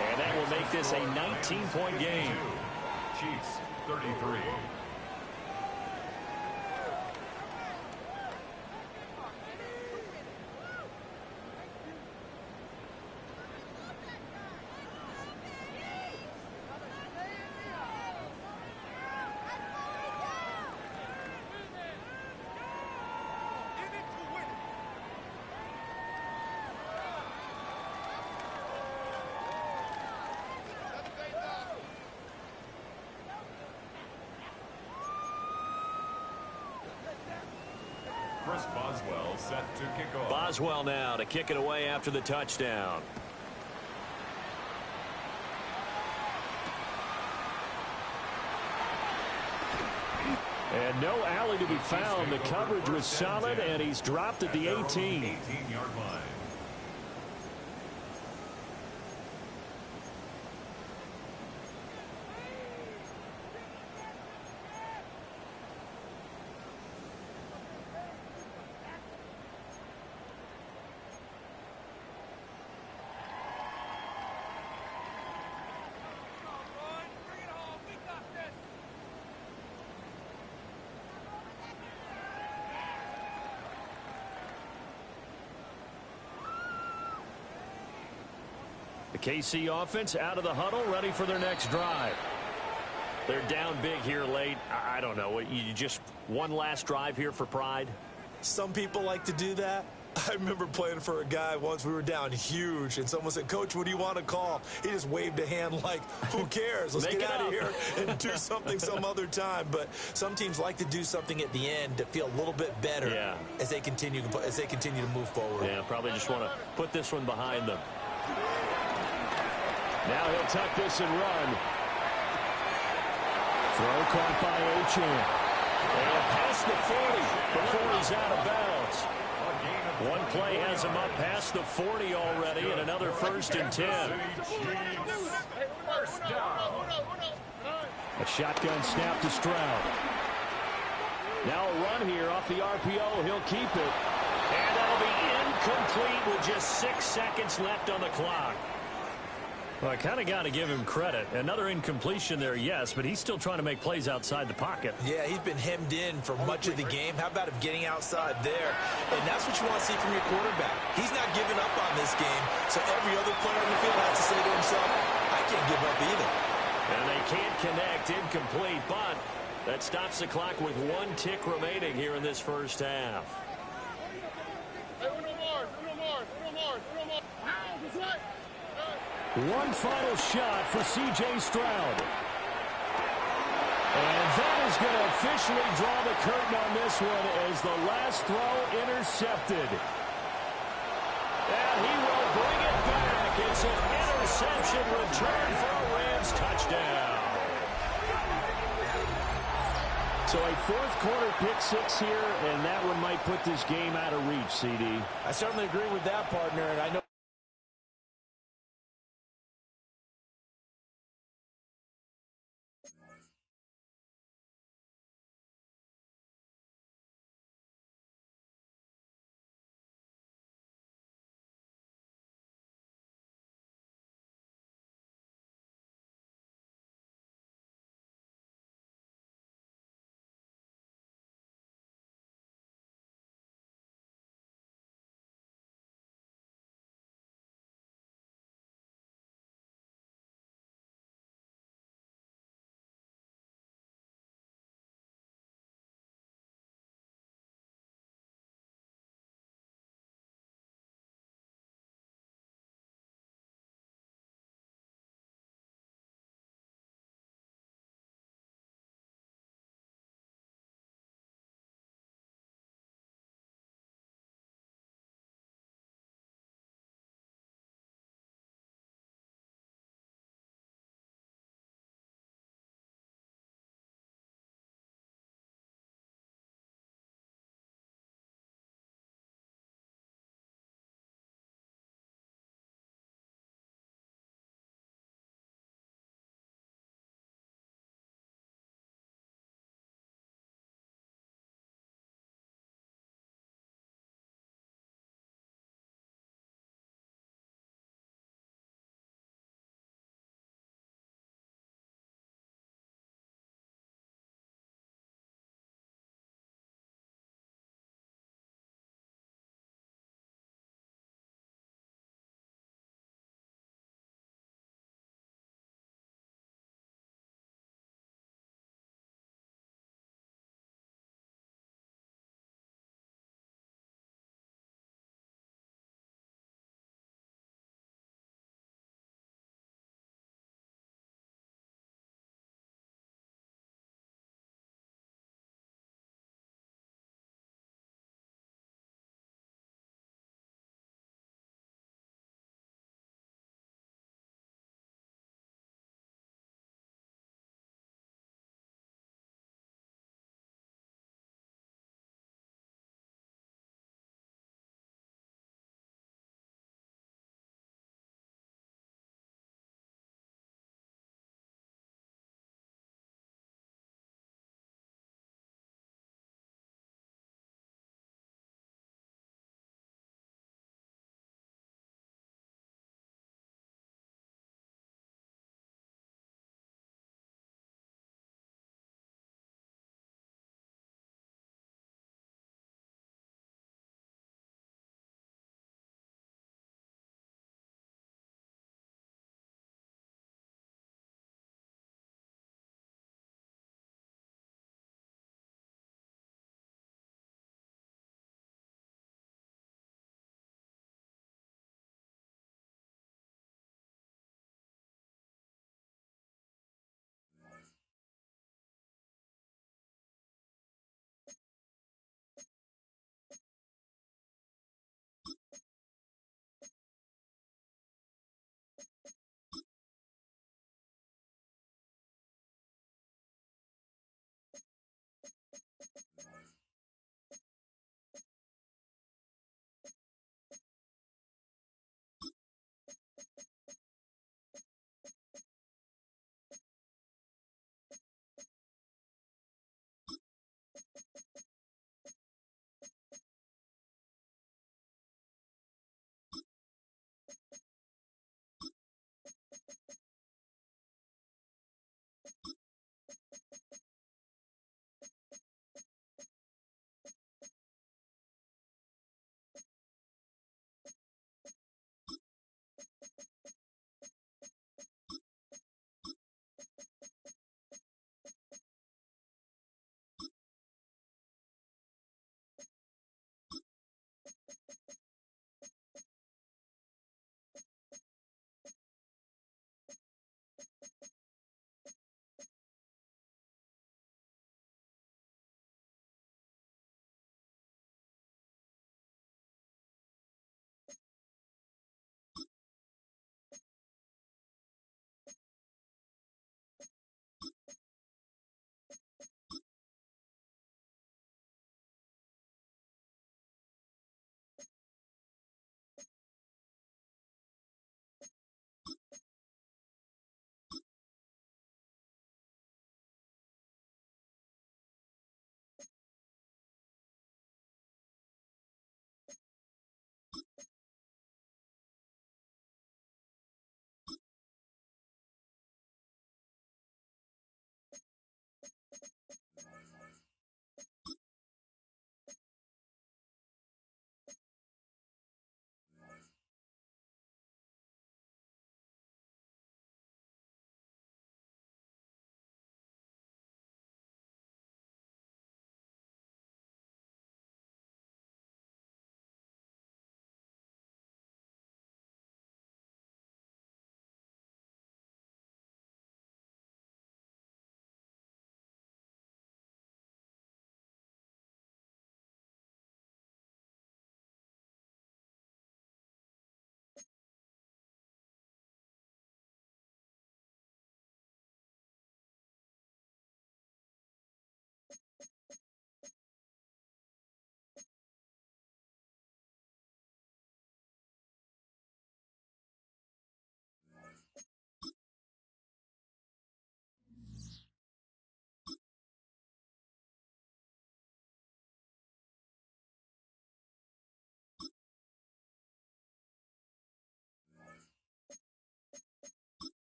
and that will make this a 19-point game. Chiefs 33. Here's Boswell set to kick off. Boswell now to kick it away after the touchdown. And no alley to be found. The coverage was solid, and he's dropped at the 18. 18-yard line. The KC offense out of the huddle, ready for their next drive. They're down big here late. I don't know. You just one last drive here for pride? Some people like to do that. I remember playing for a guy once. We were down huge, and someone said, "Coach, what do you want to call?" He just waved a hand like, who cares? Let's get out of here and do something some other time. But some teams like to do something at the end to feel a little bit better as they continue to move forward. Yeah, probably just want to put this one behind them. Now he'll tuck this and run. Throw caught by Achane. And past the 40 before he's out of bounds. One play has him up past the 40 already, and another 1st and 10. First down. A shotgun snap to Stroud. Now a run here off the RPO. He'll keep it. And that'll be incomplete with just 6 seconds left on the clock. Well, I kind of got to give him credit. Another incompletion there, yes, but he's still trying to make plays outside the pocket. Yeah, he's been hemmed in for much of the game. How about him getting outside there? And that's what you want to see from your quarterback. He's not giving up on this game, so every other player on the field has to say to himself, I can't give up either. And they can't connect, incomplete, but that stops the clock with 1 tick remaining here in this first half. One final shot for C.J. Stroud. And that is going to officially draw the curtain on this one as the last throw intercepted. And he will bring it back. It's an interception return for a Rams touchdown. So a 4th quarter pick 6 here, and that one might put this game out of reach, CD. I certainly agree with that, partner, and I know